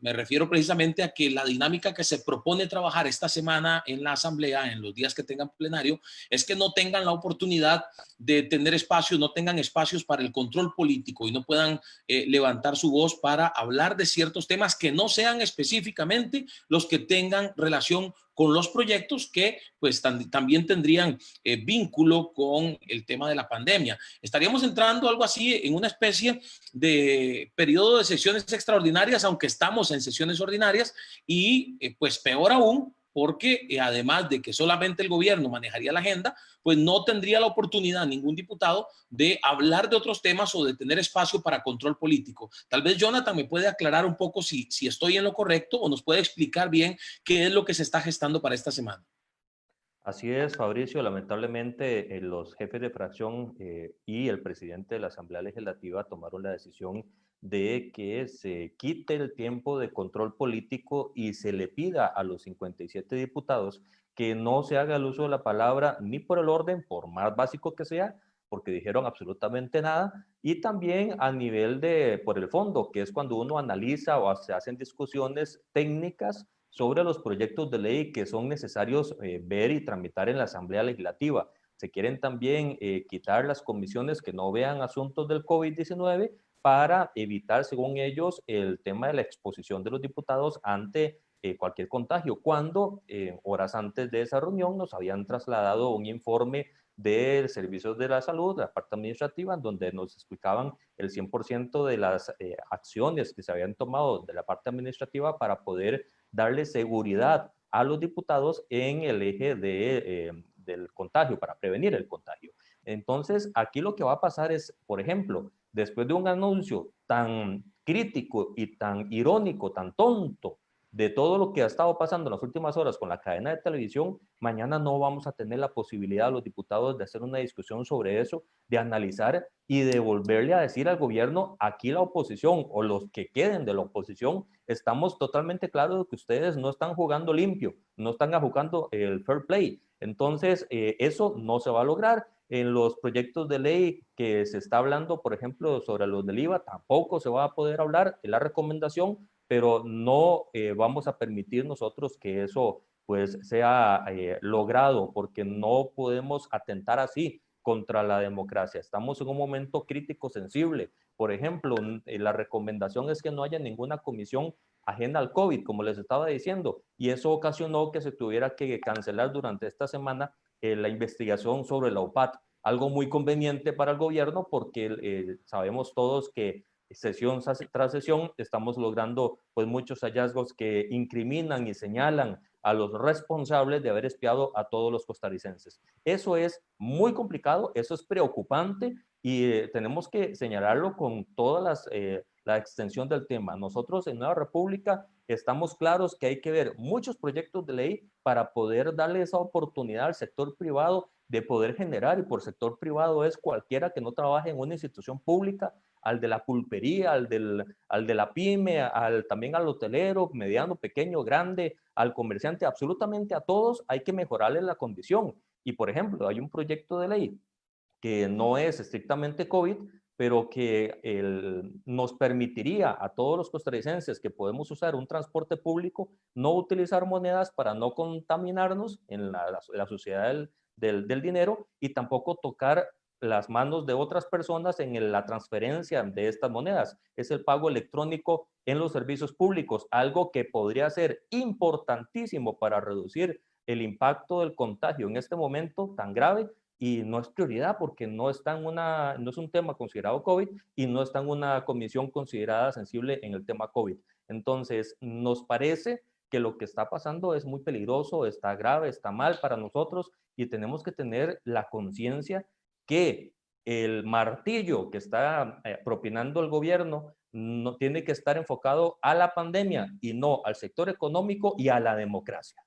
me refiero precisamente a que la dinámica que se propone trabajar esta semana en la Asamblea, en los días que tengan plenario, es que no tengan la oportunidad de tener espacios, no tengan espacios para el control político y no puedan levantar su voz para hablar de ciertos temas que no sean específicamente los que tengan relación con los proyectos que pues también tendrían vínculo con el tema de la pandemia. Estaríamos entrando algo así en una especie de periodo de sesiones extraordinarias, aunque estamos en sesiones ordinarias, y pues peor aún, porque además de que solamente el gobierno manejaría la agenda, pues no tendría la oportunidad ningún diputado de hablar de otros temas o de tener espacio para control político. Tal vez Jonathan me puede aclarar un poco si estoy en lo correcto o nos puede explicar bien qué es lo que se está gestando para esta semana. Así es, Fabricio. Lamentablemente, los jefes de fracción y el presidente de la Asamblea Legislativa tomaron la decisión de que se quite el tiempo de control político y se le pida a los 57 diputados que no se haga el uso de la palabra ni por el orden, por más básico que sea, porque dijeron absolutamente nada, y también a nivel de por el fondo, que es cuando uno analiza o se hacen discusiones técnicas sobre los proyectos de ley que son necesarios ver y tramitar en la Asamblea Legislativa. Se quieren también quitar las comisiones que no vean asuntos del COVID-19 para evitar, según ellos, el tema de la exposición de los diputados ante cualquier contagio, cuando horas antes de esa reunión nos habían trasladado un informe de servicios de la salud, la parte administrativa, donde nos explicaban el 100% de las acciones que se habían tomado de la parte administrativa para poder darle seguridad a los diputados en el eje del contagio, para prevenir el contagio. Entonces, aquí lo que va a pasar es, por ejemplo, después de un anuncio tan crítico y tan irónico, tan tonto, de todo lo que ha estado pasando en las últimas horas con la cadena de televisión, mañana no vamos a tener la posibilidad los diputados de hacer una discusión sobre eso, de analizar y de volverle a decir al gobierno, aquí la oposición o los que queden de la oposición, estamos totalmente claros de que ustedes no están jugando limpio, no están jugando el fair play. Entonces, eso no se va a lograr. En los proyectos de ley que se está hablando, por ejemplo, sobre los del IVA, tampoco se va a poder hablar, es la recomendación, pero no vamos a permitir nosotros que eso pues sea logrado, porque no podemos atentar así contra la democracia. Estamos en un momento crítico sensible. Por ejemplo, la recomendación es que no haya ninguna comisión ajena al COVID, como les estaba diciendo, y eso ocasionó que se tuviera que cancelar durante esta semana la investigación sobre la OPAT, algo muy conveniente para el gobierno porque sabemos todos que sesión tras sesión estamos logrando pues muchos hallazgos que incriminan y señalan a los responsables de haber espiado a todos los costarricenses. Eso es muy complicado, eso es preocupante y tenemos que señalarlo con toda la extensión del tema. Nosotros en Nueva República estamos claros que hay que ver muchos proyectos de ley para poder darle esa oportunidad al sector privado de poder generar, y por sector privado es cualquiera que no trabaje en una institución pública, al de la pulpería, al de la pyme, también al hotelero, mediano, pequeño, grande, al comerciante, absolutamente a todos hay que mejorarle la condición. Y por ejemplo, hay un proyecto de ley que no es estrictamente COVID, pero que nos permitiría a todos los costarricenses que podemos usar un transporte público no utilizar monedas para no contaminarnos en la sociedad del dinero y tampoco tocar las manos de otras personas en la transferencia de estas monedas. Es el pago electrónico en los servicios públicos, algo que podría ser importantísimo para reducir el impacto del contagio en este momento tan grave, y no es prioridad porque no es un tema considerado COVID y no está en una comisión considerada sensible en el tema COVID. Entonces, nos parece que lo que está pasando es muy peligroso, está grave, está mal para nosotros, y tenemos que tener la conciencia que el martillo que está propinando el gobierno no tiene que estar enfocado a la pandemia y no al sector económico y a la democracia.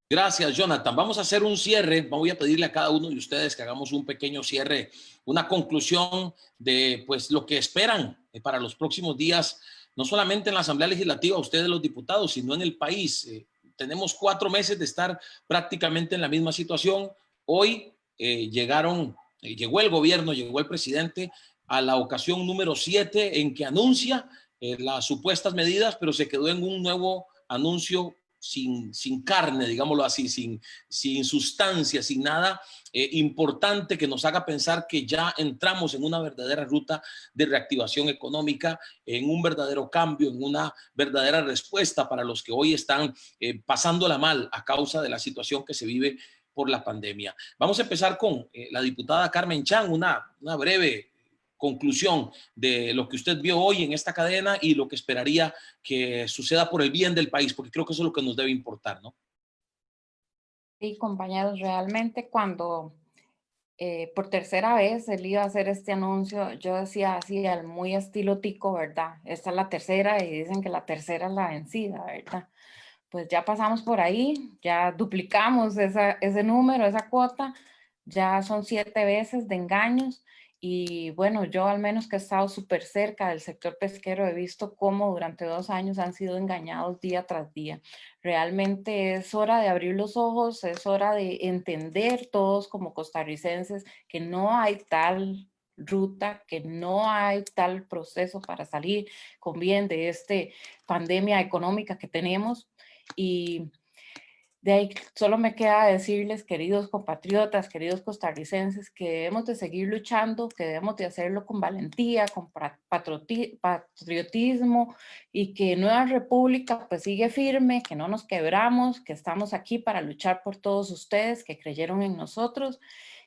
Gracias, Jonathan. Vamos a hacer un cierre. Voy a pedirle a cada uno de ustedes que hagamos un pequeño cierre, una conclusión de pues, lo que esperan para los próximos días, no solamente en la Asamblea Legislativa, ustedes los diputados, sino en el país. Tenemos 4 meses de estar prácticamente en la misma situación. Hoy llegó el gobierno, llegó el presidente a la ocasión número 7 en que anuncia las supuestas medidas, pero se quedó en un nuevo anuncio sin carne, digámoslo así, sin sustancia, sin nada importante que nos haga pensar que ya entramos en una verdadera ruta de reactivación económica, en un verdadero cambio, en una verdadera respuesta para los que hoy están pasándola mal a causa de la situación que se vive por la pandemia. Vamos a empezar con la diputada Carmen Chan, una breve conclusión de lo que usted vio hoy en esta cadena y lo que esperaría que suceda por el bien del país, porque creo que eso es lo que nos debe importar, ¿no? Sí, compañeros, realmente cuando por tercera vez él iba a hacer este anuncio, yo decía así, al muy estilo Tico, ¿verdad? Esta es la tercera y dicen que la tercera es la vencida, ¿verdad? Pues ya pasamos por ahí, ya duplicamos ese número, esa cuota, ya son 7 veces de engaños. Y bueno, yo al menos que he estado súper cerca del sector pesquero, he visto cómo durante 2 años han sido engañados día tras día. Realmente es hora de abrir los ojos, es hora de entender todos como costarricenses que no hay tal ruta, que no hay tal proceso para salir con bien de esta pandemia económica que tenemos. Y de ahí solo me queda decirles, queridos compatriotas, queridos costarricenses, que debemos de seguir luchando, que debemos de hacerlo con valentía, con patriotismo, y que Nueva República pues sigue firme, que no nos quebramos, que estamos aquí para luchar por todos ustedes que creyeron en nosotros,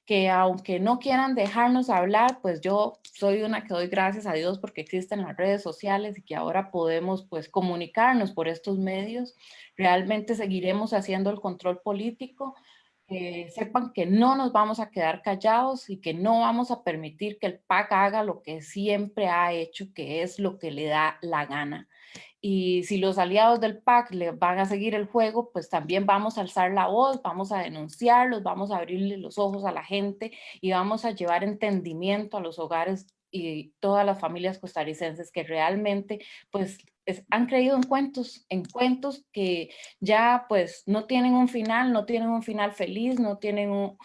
que aunque no quieran dejarnos hablar, pues yo soy una que doy gracias a Dios porque existen las redes sociales y que ahora podemos pues comunicarnos por estos medios. Realmente seguiremos haciendo el control político. Sepan que no nos vamos a quedar callados y que no vamos a permitir que el PAC haga lo que siempre ha hecho, que es lo que le da la gana. Y si los aliados del PAC le van a seguir el juego, pues también vamos a alzar la voz, vamos a denunciarlos, vamos a abrirle los ojos a la gente y vamos a llevar entendimiento a los hogares y todas las familias costarricenses que realmente pues han creído en cuentos que ya pues no tienen un final, no tienen un final feliz, no tienen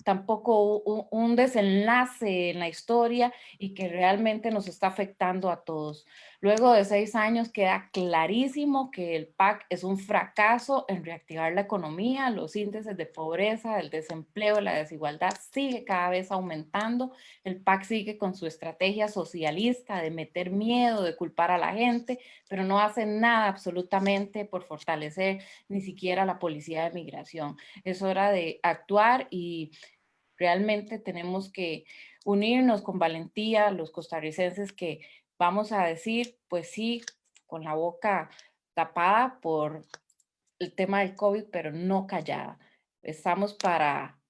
tampoco un desenlace en la historia y que realmente nos está afectando a todos. Luego de 6 años queda clarísimo que el PAC es un fracaso en reactivar la economía, los índices de pobreza, el desempleo, la desigualdad sigue cada vez aumentando, el PAC sigue con su estrategia socialista de meter miedo, de culpar a la gente, pero no hace nada absolutamente por fortalecer ni siquiera la policía de migración. Es hora de actuar y realmente tenemos que unirnos con valentía los costarricenses que vamos a decir, pues sí, con la boca tapada por el tema del COVID, pero no callada. Estamos para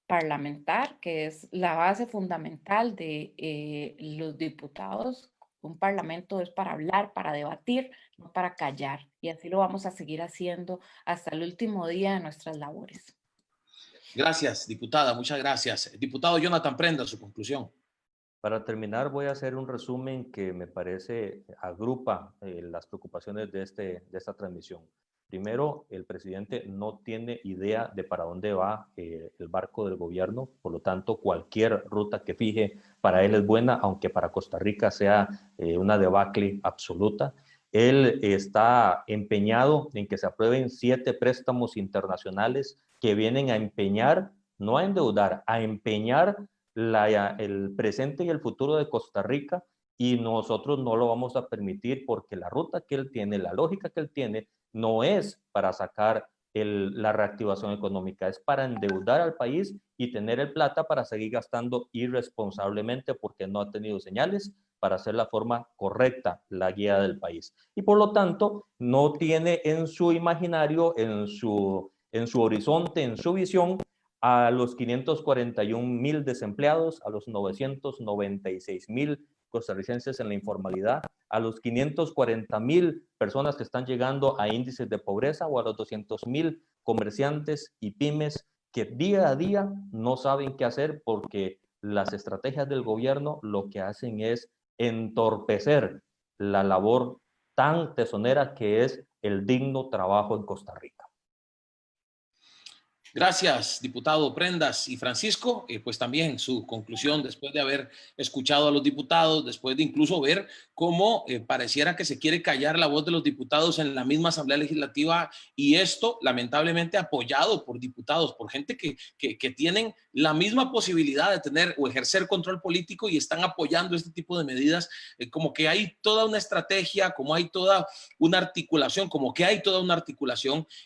parlamentar, que es la base fundamental de los diputados. Un parlamento es para hablar, para debatir, no para callar. Y así lo vamos a seguir haciendo hasta el último día de nuestras labores. Gracias, diputada, muchas gracias. Diputado Jonathan Prenda, su conclusión. Para terminar, voy a hacer un resumen que me parece agrupa las preocupaciones de esta transmisión. Primero, el presidente no tiene idea de para dónde va el barco del gobierno, por lo tanto, cualquier ruta que fije para él es buena, aunque para Costa Rica sea una debacle absoluta. Él está empeñado en que se aprueben 7 préstamos internacionales que vienen a empeñar no a endeudar, a empeñar el presente y el futuro de Costa Rica, y nosotros no lo vamos a permitir porque la ruta que él tiene, la lógica que él tiene, no es para sacar la reactivación económica, es para endeudar al país y tener el plata para seguir gastando irresponsablemente porque no ha tenido señales para hacer la forma correcta la guía del país. Y por lo tanto, no tiene en su imaginario, en su horizonte, en su visión, a los 541,000 desempleados, a los 996,000 costarricenses en la informalidad, a los 540,000 personas que están llegando a índices de pobreza o a los 200,000 comerciantes y pymes que día a día no saben qué hacer porque las estrategias del gobierno lo que hacen es entorpecer la labor tan tesonera que es el digno trabajo en Costa Rica. Gracias, diputado Prendas. Y Francisco, pues también su conclusión después de haber escuchado a los diputados, después de incluso ver cómo pareciera que se quiere callar la voz de los diputados en la misma Asamblea Legislativa, y esto lamentablemente apoyado por diputados, por gente que tienen la misma posibilidad de tener o ejercer control político y están apoyando este tipo de medidas, como que hay toda una estrategia, como hay toda una articulación,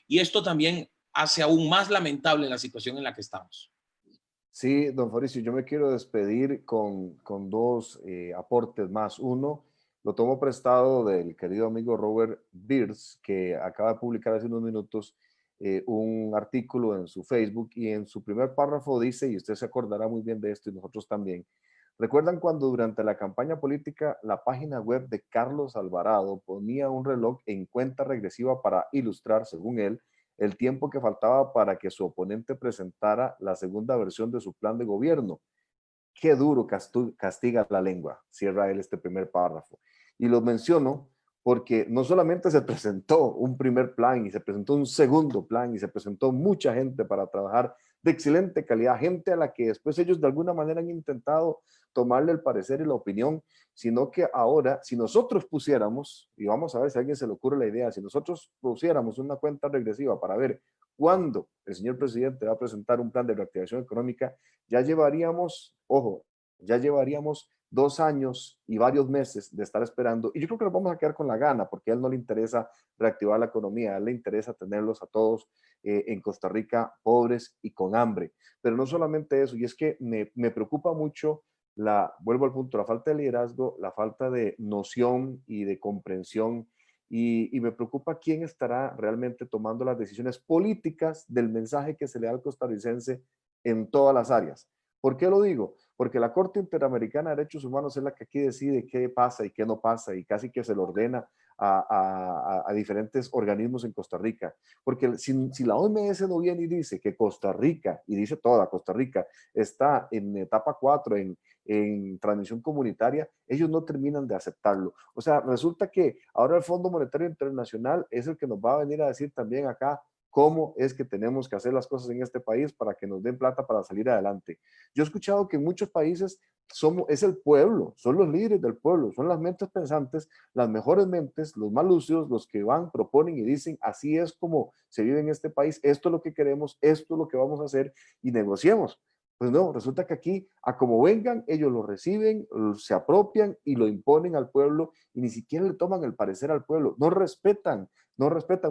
y esto también hace aún más lamentable la situación en la que estamos. Sí, don Fabricio, yo me quiero despedir con dos aportes más. Uno, lo tomo prestado del querido amigo Robert Beers, que acaba de publicar hace unos minutos un artículo en su Facebook, y en su primer párrafo dice, y usted se acordará muy bien de esto y nosotros también, ¿recuerdan cuando durante la campaña política la página web de Carlos Alvarado ponía un reloj en cuenta regresiva para ilustrar, según él, el tiempo que faltaba para que su oponente presentara la segunda versión de su plan de gobierno? Qué duro castiga la lengua, cierra él este primer párrafo. Y lo menciono porque no solamente se presentó un primer plan y se presentó un segundo plan y se presentó mucha gente para trabajar de excelente calidad, gente a la que después ellos de alguna manera han intentado tomarle el parecer y la opinión, sino que ahora, si nosotros pusiéramos, y vamos a ver si a alguien se le ocurre la idea, si nosotros pusiéramos una cuenta regresiva para ver cuándo el señor presidente va a presentar un plan de reactivación económica, ya llevaríamos, ojo, ya llevaríamos 2 años y varios meses de estar esperando, y yo creo que nos vamos a quedar con la gana, porque a él no le interesa reactivar la economía, a él le interesa tenerlos a todos en Costa Rica pobres y con hambre. Pero no solamente eso, y es que me preocupa mucho vuelvo al punto, la falta de liderazgo, la falta de noción y de comprensión, y me preocupa quién estará realmente tomando las decisiones políticas del mensaje que se le da al costarricense en todas las áreas. ¿Por qué lo digo? Porque la Corte Interamericana de Derechos Humanos es la que aquí decide qué pasa y qué no pasa, y casi que se lo ordena a diferentes organismos en Costa Rica. Porque si la OMS no viene y dice que Costa Rica, y dice toda Costa Rica, está en etapa 4, en transmisión comunitaria, ellos no terminan de aceptarlo. O sea, resulta que ahora el Fondo Monetario Internacional es el que nos va a venir a decir también acá cómo es que tenemos que hacer las cosas en este país para que nos den plata para salir adelante. Yo he escuchado que en muchos países es el pueblo, son los líderes del pueblo, son las mentes pensantes, las mejores mentes, los más lúcidos, los que van, proponen y dicen, así es como se vive en este país, esto es lo que queremos, esto es lo que vamos a hacer, y negociemos. Pues no, resulta que aquí, a como vengan, ellos lo reciben, se apropian y lo imponen al pueblo, y ni siquiera le toman el parecer al pueblo, no respetan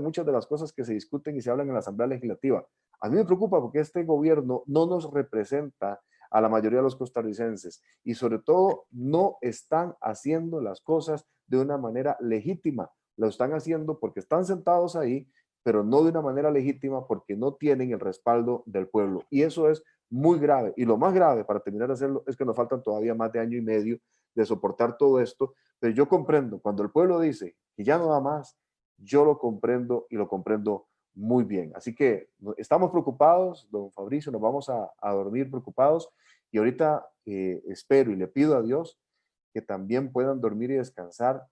muchas de las cosas que se discuten y se hablan en la Asamblea Legislativa. A mí me preocupa porque este gobierno no nos representa a la mayoría de los costarricenses, y sobre todo no están haciendo las cosas de una manera legítima. Lo están haciendo porque están sentados ahí, pero no de una manera legítima porque no tienen el respaldo del pueblo. Y eso es muy grave. Y lo más grave, para terminar de hacerlo, es que nos faltan todavía más de año y medio de soportar todo esto. Pero yo comprendo, cuando el pueblo dice que ya no da más, yo lo comprendo, y lo comprendo muy bien. Así que estamos preocupados, don Fabricio, nos vamos a dormir preocupados, y ahorita espero y le pido a Dios que también puedan dormir y descansar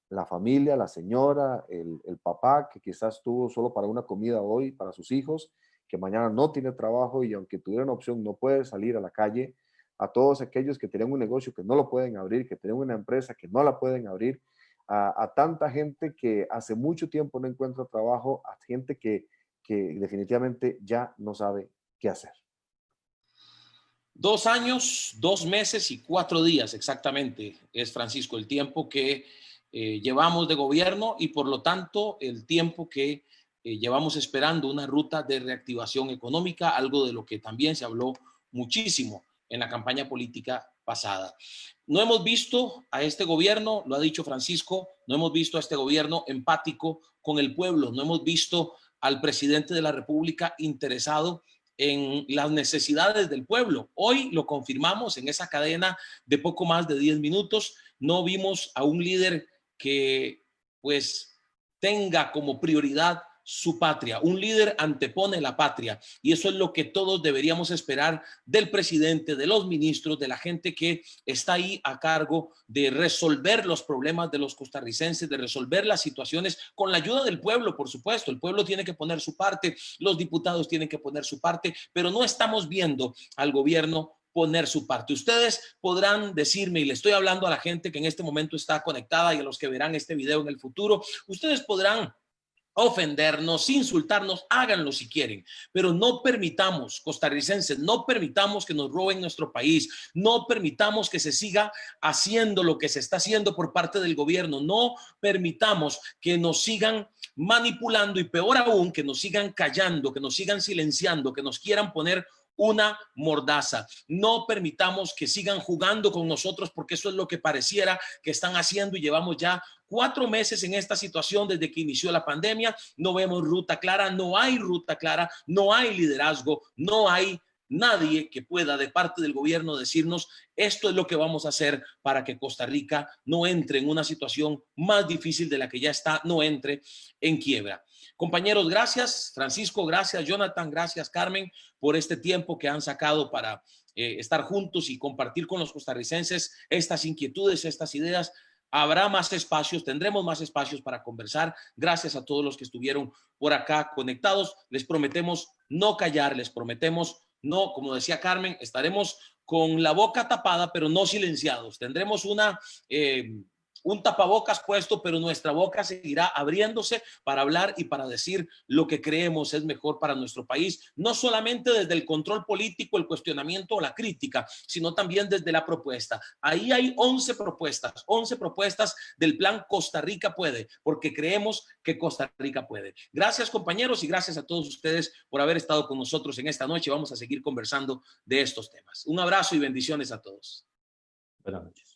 la familia, la señora, el papá, que quizás tuvo solo para una comida hoy, para sus hijos, que mañana no tiene trabajo y aunque tuviera una opción no puede salir a la calle, a todos aquellos que tienen un negocio que no lo pueden abrir, que tienen una empresa que no la pueden abrir, a tanta gente que hace mucho tiempo no encuentra trabajo, a gente que definitivamente ya no sabe qué hacer. 2 años, 2 meses y 4 días exactamente es, Francisco, el tiempo que llevamos de gobierno y por lo tanto el tiempo que llevamos esperando una ruta de reactivación económica, algo de lo que también se habló muchísimo en la campaña política pasada. No hemos visto a este gobierno, lo ha dicho Francisco, no hemos visto a este gobierno empático con el pueblo, no hemos visto al presidente de la República interesado en las necesidades del pueblo. Hoy lo confirmamos en esa cadena de poco más de 10 minutos. No vimos a un líder que pues tenga como prioridad su patria. Un líder antepone la patria y eso es lo que todos deberíamos esperar del presidente, de los ministros, de la gente que está ahí a cargo de resolver los problemas de los costarricenses, de resolver las situaciones con la ayuda del pueblo, por supuesto. El pueblo tiene que poner su parte, los diputados tienen que poner su parte, pero no estamos viendo al gobierno poner su parte. Ustedes podrán decirme, y le estoy hablando a la gente que en este momento está conectada y a los que verán este video en el futuro, ustedes podrán ofendernos, insultarnos, háganlo si quieren, pero no permitamos, costarricenses, no permitamos que nos roben nuestro país, no permitamos que se siga haciendo lo que se está haciendo por parte del gobierno, no permitamos que nos sigan manipulando y peor aún, que nos sigan callando, que nos sigan silenciando, que nos quieran poner una mordaza. No permitamos que sigan jugando con nosotros porque eso es lo que pareciera que están haciendo y llevamos ya 4 meses en esta situación desde que inició la pandemia. No vemos ruta clara, no hay ruta clara, no hay liderazgo, no hay nadie que pueda de parte del gobierno decirnos esto es lo que vamos a hacer para que Costa Rica no entre en una situación más difícil de la que ya está, no entre en quiebra. Compañeros, gracias. Francisco, gracias. Jonathan, gracias. Carmen, por este tiempo que han sacado para estar juntos y compartir con los costarricenses estas inquietudes, estas ideas. Habrá más espacios, tendremos más espacios para conversar. Gracias a todos los que estuvieron por acá conectados. Les prometemos no callar, les prometemos no, como decía Carmen, estaremos con la boca tapada, pero no silenciados. Tendremos un tapabocas puesto, pero nuestra boca seguirá abriéndose para hablar y para decir lo que creemos es mejor para nuestro país, no solamente desde el control político, el cuestionamiento o la crítica, sino también desde la propuesta. Ahí hay 11 propuestas del plan Costa Rica Puede, porque creemos que Costa Rica puede. Gracias, compañeros, y gracias a todos ustedes por haber estado con nosotros en esta noche. Vamos a seguir conversando de estos temas. Un abrazo y bendiciones a todos. Buenas noches.